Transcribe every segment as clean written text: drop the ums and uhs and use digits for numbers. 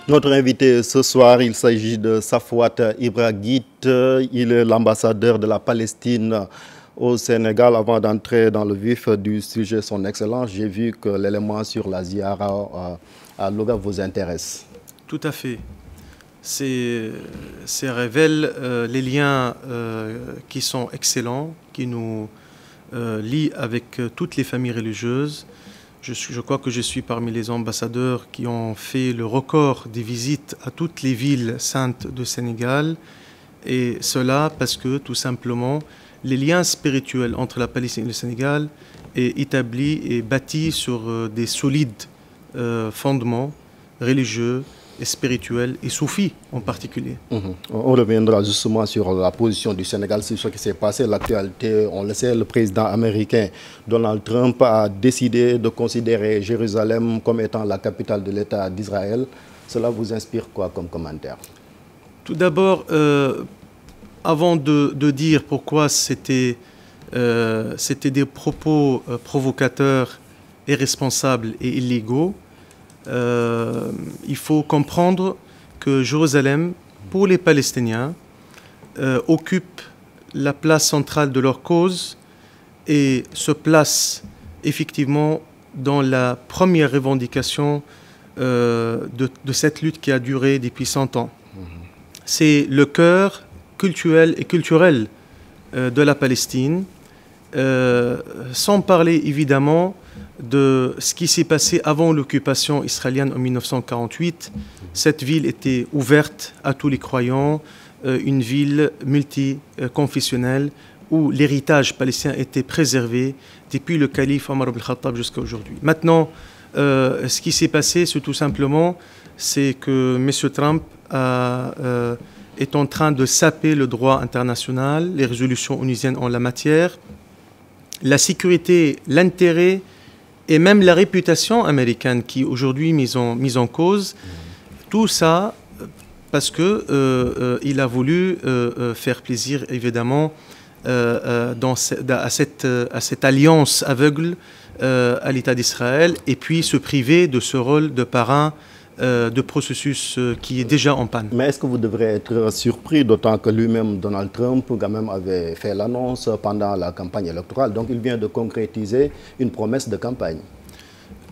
Notre invité ce soir, il s'agit de Safwat Ibrahit. Il est l'ambassadeur de la Palestine au Sénégal. Avant d'entrer dans le vif du sujet, son Excellence, j'ai vu que l'élément sur la Ziyara à Louga vous intéresse. Tout à fait. Ça révèle les liens qui sont excellents, qui nous lient avec toutes les familles religieuses. Je crois que je suis parmi les ambassadeurs qui ont fait le record des visites à toutes les villes saintes du Sénégal. Et cela parce que, tout simplement, les liens spirituels entre la Palestine et le Sénégal est établi et bâti sur des solides fondements religieux et spirituel et soufis en particulier. On reviendra justement sur la position du Sénégal, sur ce qui s'est passé, l'actualité. On le sait, le président américain Donald Trump a décidé de considérer Jérusalem comme étant la capitale de l'État d'Israël. Cela vous inspire quoi comme commentaire? Tout d'abord, avant de dire pourquoi c'était des propos provocateurs, irresponsables et illégaux, il faut comprendre que Jérusalem, pour les Palestiniens, occupe la place centrale de leur cause et se place effectivement dans la première revendication de cette lutte qui a duré depuis 100 ans. C'est le cœur culturel de la Palestine, sans parler évidemment de ce qui s'est passé avant l'occupation israélienne en 1948. Cette ville était ouverte à tous les croyants, une ville multiconfessionnelle où l'héritage palestinien était préservé depuis le calife Omar ibn Khattab jusqu'à aujourd'hui. Maintenant, ce qui s'est passé, c'est tout simplement que M. Trump est en train de saper le droit international, les résolutions onusiennes en la matière, la sécurité, l'intérêt et même la réputation américaine qui est aujourd'hui mise en cause. Tout ça parce qu'il a voulu faire plaisir évidemment à cette alliance aveugle à l'État d'Israël et puis se priver de ce rôle de parrain de processus qui est déjà en panne. Mais est-ce que vous devrez être surpris, d'autant que lui-même, Donald Trump, quand même, avait fait l'annonce pendant la campagne électorale, donc il vient de concrétiser une promesse de campagne?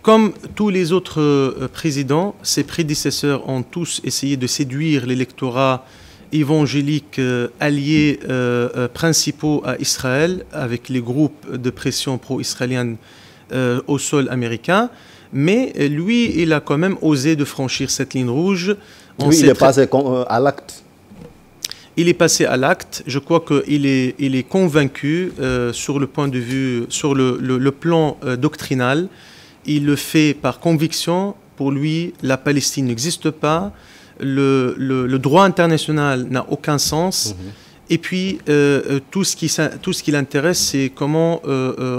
Comme tous les autres présidents, ses prédécesseurs ont tous essayé de séduire l'électorat évangélique alliés principaux à Israël, avec les groupes de pression pro-israélienne au sol américain. Mais lui, il a quand même osé de franchir cette ligne rouge. Oui, il est passé à l'acte. Il est passé à l'acte. Je crois qu'il est convaincu sur le point de vue, sur le plan doctrinal. Il le fait par conviction. Pour lui, la Palestine n'existe pas. Le droit international n'a aucun sens. Et puis, tout ce qui l'intéresse, c'est comment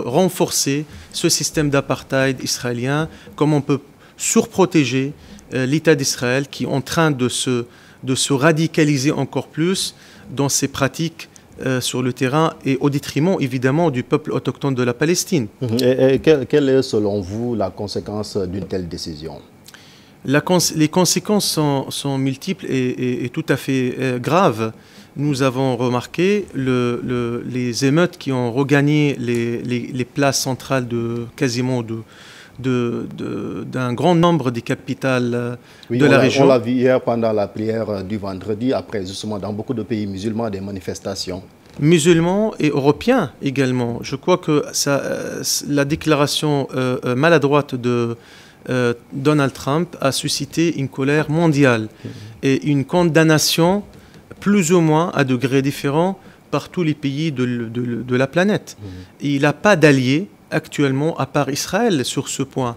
renforcer ce système d'apartheid israélien, comment on peut surprotéger l'État d'Israël qui est en train de se radicaliser encore plus dans ses pratiques sur le terrain et au détriment, évidemment, du peuple autochtone de la Palestine. Et quelle est, selon vous, la conséquence d'une telle décision? Les conséquences sont multiples et tout à fait graves. Nous avons remarqué les émeutes qui ont regagné les places centrales d'un grand nombre des capitales de la région. On l'a vu hier pendant la prière du vendredi, après justement dans beaucoup de pays musulmans, des manifestations. Musulmans et européens également. Je crois que la déclaration maladroite de Donald Trump a suscité une colère mondiale et une condamnation plus ou moins à degrés différents par tous les pays de la planète. Et il n'a pas d'alliés actuellement à part Israël sur ce point.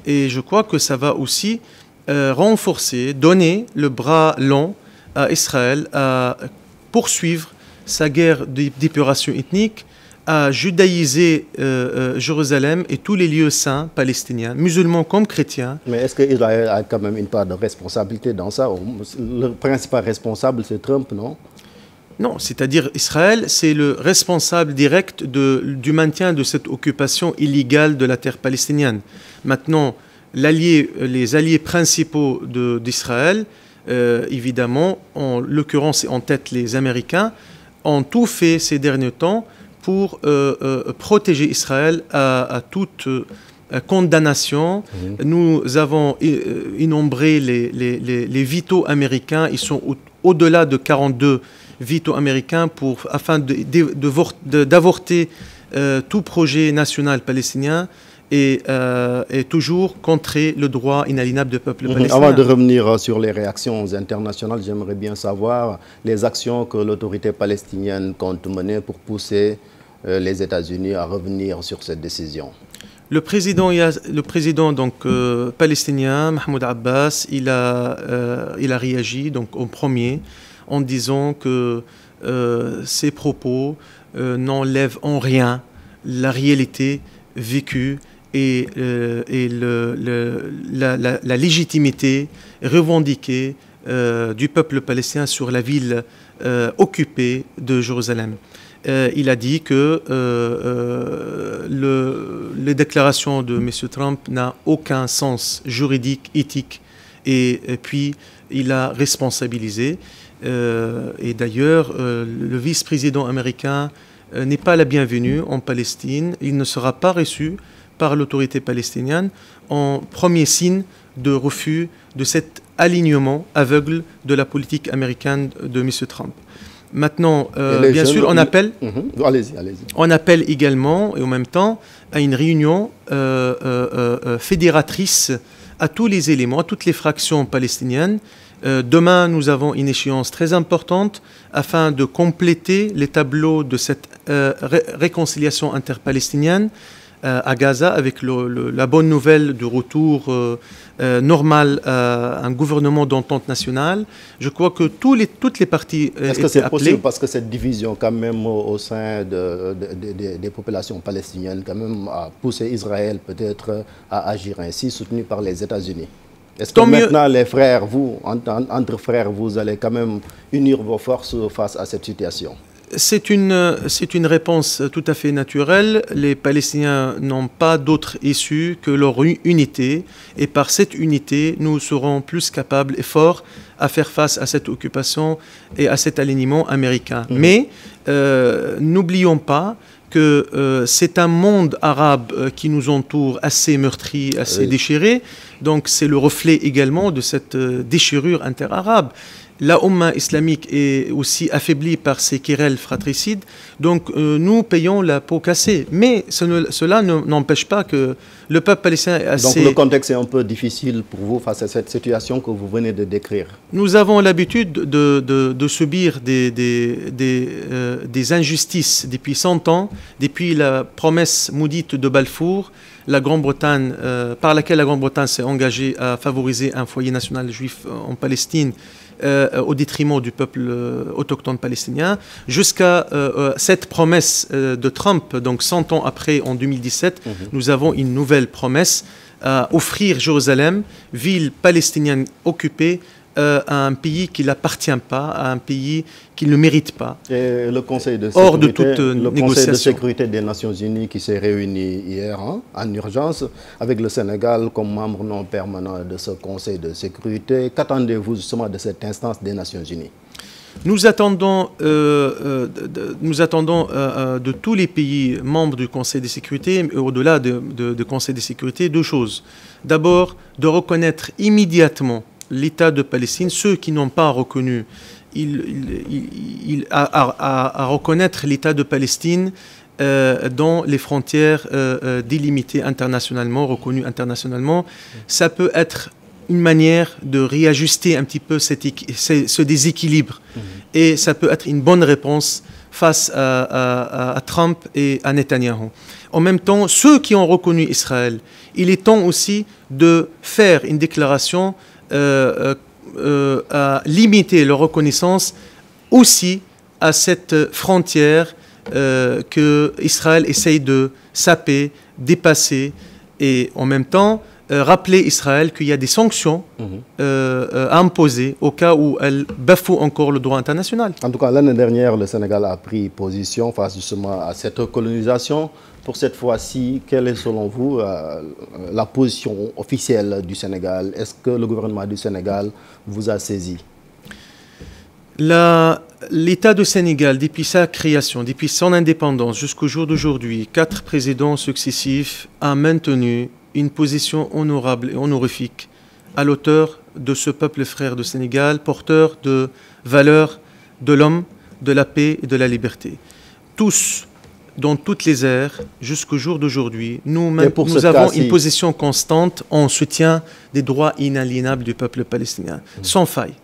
Et je crois que ça va aussi renforcer, donner le bras long à Israël à poursuivre sa guerre d'épuration ethnique, à judaïser Jérusalem et tous les lieux saints palestiniens, musulmans comme chrétiens. Mais est-ce qu'Israël a quand même une part de responsabilité dans ça? Le principal responsable, c'est Trump, non? Non, c'est-à-dire Israël, c'est le responsable direct du maintien de cette occupation illégale de la terre palestinienne. Maintenant, les alliés principaux d'Israël, évidemment, en l'occurrence en tête les Américains, ont tout fait ces derniers temps pour protéger Israël à toute condamnation. Nous avons innombré les vétos américains. Ils sont au-delà de 42 vétos américains afin d'avorter tout projet national palestinien et toujours contrer le droit inaliénable du peuple palestinien. Avant de revenir sur les réactions internationales, j'aimerais bien savoir les actions que l'autorité palestinienne compte mener pour pousser les États-Unis à revenir sur cette décision. Le président palestinien, Mahmoud Abbas, il a réagi donc, en premier en disant que ses propos n'enlèvent en rien la réalité vécue et la légitimité revendiquée du peuple palestinien sur la ville occupée de Jérusalem. Il a dit que les déclarations de M. Trump n'ont aucun sens juridique, éthique, et puis il a responsabilisé. Et d'ailleurs, le vice-président américain n'est pas la bienvenue en Palestine. Il ne sera pas reçu par l'autorité palestinienne en premier signe de refus de cet alignement aveugle de la politique américaine de M. Trump. Maintenant, bien sûr, on appelle, on appelle également, et en même temps, à une réunion fédératrice à tous les éléments, à toutes les fractions palestiniennes. Demain, nous avons une échéance très importante afin de compléter les tableaux de cette réconciliation interpalestinienne à Gaza avec la bonne nouvelle du retour normal à un gouvernement d'entente nationale. Je crois que toutes les parties Est-ce que c'est possible parce que cette division quand même au sein des populations palestiniennes quand même a poussé Israël peut-être à agir ainsi, soutenu par les États-Unis? Est-ce que maintenant les frères, vous, entre frères, vous allez quand même unir vos forces face à cette situation? C'est une réponse tout à fait naturelle. Les Palestiniens n'ont pas d'autre issue que leur unité. Et par cette unité, nous serons plus capables et forts à faire face à cette occupation et à cet alignement américain. Mais n'oublions pas que c'est un monde arabe qui nous entoure assez meurtri, assez déchiré. Donc c'est le reflet également de cette déchirure interarabe. La Oumma islamique est aussi affaiblie par ces querelles fratricides. Donc nous payons la peau cassée. Mais cela n'empêche pas que le peuple palestinien est assez... Donc le contexte est un peu difficile pour vous face à cette situation que vous venez de décrire. Nous avons l'habitude de subir des injustices depuis 100 ans, depuis la promesse maudite de Balfour, la Grande-Bretagne, par laquelle la Grande-Bretagne s'est engagée à favoriser un foyer national juif en Palestine, au détriment du peuple autochtone palestinien, jusqu'à cette promesse de Trump, donc 100 ans après, en 2017, nous avons une nouvelle promesse à offrir Jérusalem, ville palestinienne occupée, à un pays qui n'appartient pas, à un pays qui ne mérite pas. Et le Conseil de sécurité, hors de toute négociation. Le Conseil de sécurité des Nations Unies qui s'est réuni hier en urgence avec le Sénégal comme membre non permanent de ce Conseil de sécurité. Qu'attendez-vous justement de cette instance des Nations Unies? Nous attendons de tous les pays membres du Conseil de sécurité, au-delà du Conseil de sécurité, deux choses. D'abord, de reconnaître immédiatement l'État de Palestine, ceux qui n'ont pas reconnu, à reconnaître l'État de Palestine dans les frontières délimitées internationalement, reconnues internationalement. Ça peut être une manière de réajuster un petit peu ce déséquilibre. Et ça peut être une bonne réponse face à Trump et à Netanyahou. En même temps, ceux qui ont reconnu Israël, il est temps aussi de faire une déclaration à limiter leur reconnaissance aussi à cette frontière que Israël essaye de saper, dépasser, et en même temps rappeler Israël qu'il y a des sanctions à imposer au cas où elle bafoue encore le droit international. En tout cas, l'année dernière, le Sénégal a pris position face justement à cette colonisation. Pour cette fois-ci, quelle est selon vous la position officielle du Sénégal? Est-ce que le gouvernement du Sénégal vous a saisi? L'État du Sénégal, depuis sa création, depuis son indépendance jusqu'au jour d'aujourd'hui, 4 présidents successifs a maintenu une position honorable et honorifique à l'auteur de ce peuple frère du Sénégal, porteur de valeurs de l'homme, de la paix et de la liberté. Tous, dans toutes les ères, jusqu'au jour d'aujourd'hui, nous avons une position constante en soutien des droits inaliénables du peuple palestinien, sans faille.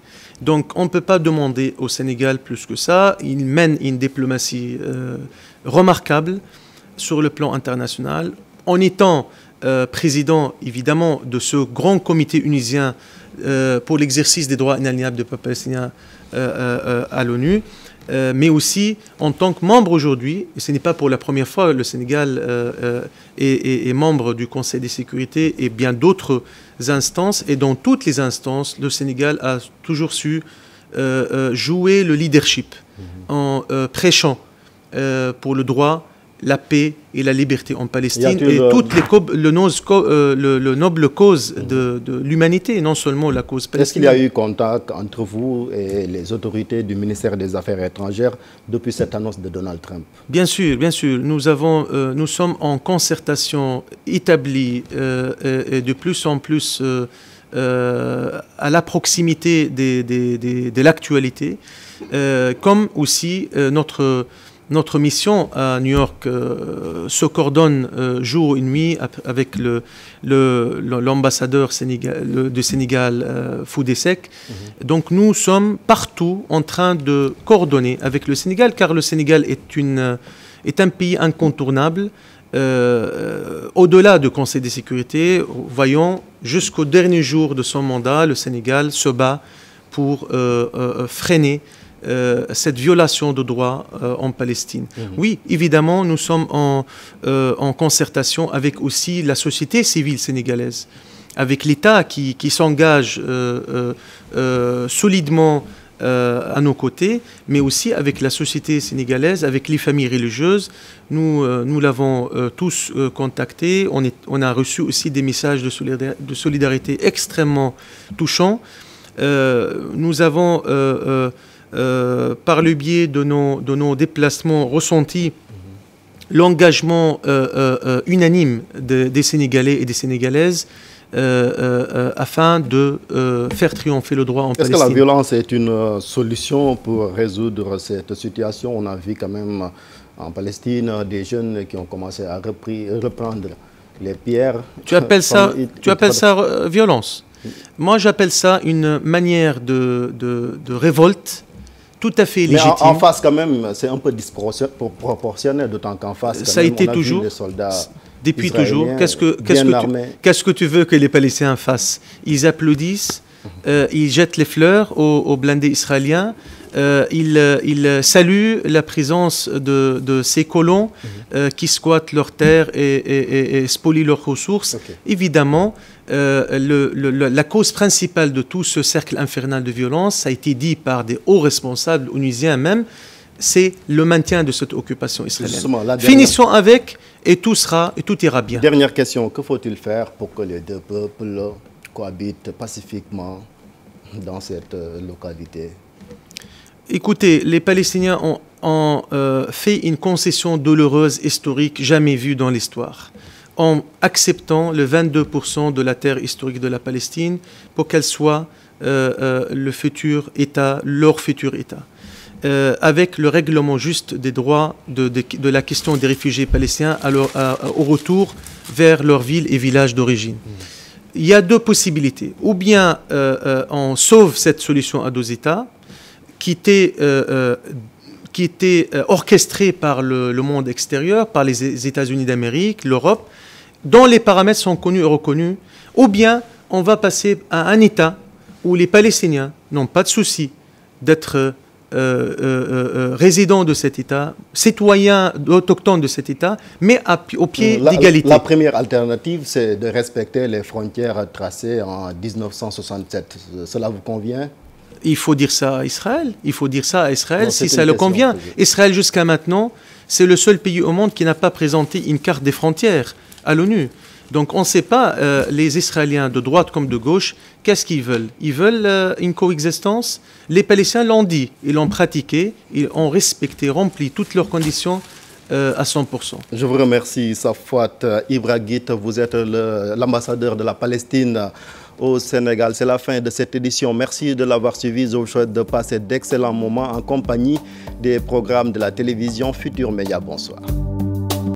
Donc on ne peut pas demander au Sénégal plus que ça. Il mène une diplomatie remarquable sur le plan international, en étant président évidemment de ce grand comité onusien pour l'exercice des droits inaliénables du peuple palestinien à l'ONU, mais aussi en tant que membre aujourd'hui, et ce n'est pas pour la première fois, le Sénégal est membre du Conseil de sécurité et bien d'autres instances, et dans toutes les instances, le Sénégal a toujours su jouer le leadership en prêchant pour le droit, la paix et la liberté en Palestine et toutes le noble cause de l'humanité, non seulement la cause palestinienne. Est-ce qu'il y a eu contact entre vous et les autorités du ministère des Affaires étrangères depuis cette annonce de Donald Trump? Bien sûr, bien sûr. Nous sommes en concertation établie et de plus en plus à la proximité de l'actualité, comme aussi notre mission à New York se coordonne jour et nuit avec l'ambassadeur du Sénégal, Foudé Seck. Donc nous sommes partout en train de coordonner avec le Sénégal, car le Sénégal est un pays incontournable. Au-delà du Conseil de sécurité, voyons, jusqu'au dernier jour de son mandat, le Sénégal se bat pour freiner cette violation de droits en Palestine. Oui, évidemment, nous sommes en concertation avec aussi la société civile sénégalaise, avec l'État qui s'engage solidement à nos côtés, mais aussi avec la société sénégalaise, avec les familles religieuses. Nous l'avons tous contacté. On a reçu aussi des messages de solidarité extrêmement touchants. Nous avons par le biais de nos déplacements ressentis l'engagement unanime des Sénégalais et des Sénégalaises afin de faire triompher le droit en Palestine. Est-ce que la violence est une solution pour résoudre cette situation? On a vu quand même en Palestine des jeunes qui ont commencé à reprendre les pierres. Tu appelles ça violence? Moi, j'appelle ça une manière de révolte tout à fait légitime. Mais en face, quand même, c'est un peu disproportionné, d'autant qu'en face, ça a été toujours, des soldats depuis toujours. Qu'est-ce que tu veux que les Palestiniens fassent? Ils applaudissent, ils jettent les fleurs aux blindés israéliens, ils saluent la présence de ces colons qui squattent leurs terres et spolient leurs ressources. Évidemment, la cause principale de tout ce cercle infernal de violence, ça a été dit par des hauts responsables onusiens même, c'est le maintien de cette occupation israélienne. Finissons avec et tout ira bien. Dernière question, que faut-il faire pour que les deux peuples cohabitent pacifiquement dans cette localité? Écoutez, les Palestiniens ont fait une concession douloureuse, historique, jamais vue dans l'histoire, en acceptant le 22% de la terre historique de la Palestine pour qu'elle soit le futur État, leur futur État. Avec le règlement juste des droits de la question des réfugiés palestiniens au retour vers leurs villes et villages d'origine. Il y a deux possibilités. Ou bien on sauve cette solution à deux États, qui était orchestrée par le monde extérieur, par les États-Unis d'Amérique, l'Europe, dont les paramètres sont connus et reconnus, ou bien on va passer à un État où les Palestiniens n'ont pas de souci d'être résidents de cet État, citoyens autochtones de cet État, mais au pied d'égalité. La première alternative, c'est de respecter les frontières tracées en 1967. Cela vous convient? Il faut dire ça à Israël. Il faut dire ça à Israël Non, si ça le convient. Israël, jusqu'à maintenant, c'est le seul pays au monde qui n'a pas présenté une carte des frontières à l'ONU. Donc on ne sait pas, les Israéliens de droite comme de gauche, qu'est-ce qu'ils veulent? Ils veulent une coexistence. Les Palestiniens l'ont dit, ils l'ont pratiqué, ils ont respecté, rempli toutes leurs conditions à 100%. Je vous remercie, Safwat Ibra Guit. Vous êtes l'ambassadeur de la Palestine au Sénégal. C'est la fin de cette édition. Merci de l'avoir suivi. Je vous souhaite de passer d'excellents moments en compagnie des programmes de la télévision Futur Média. Bonsoir.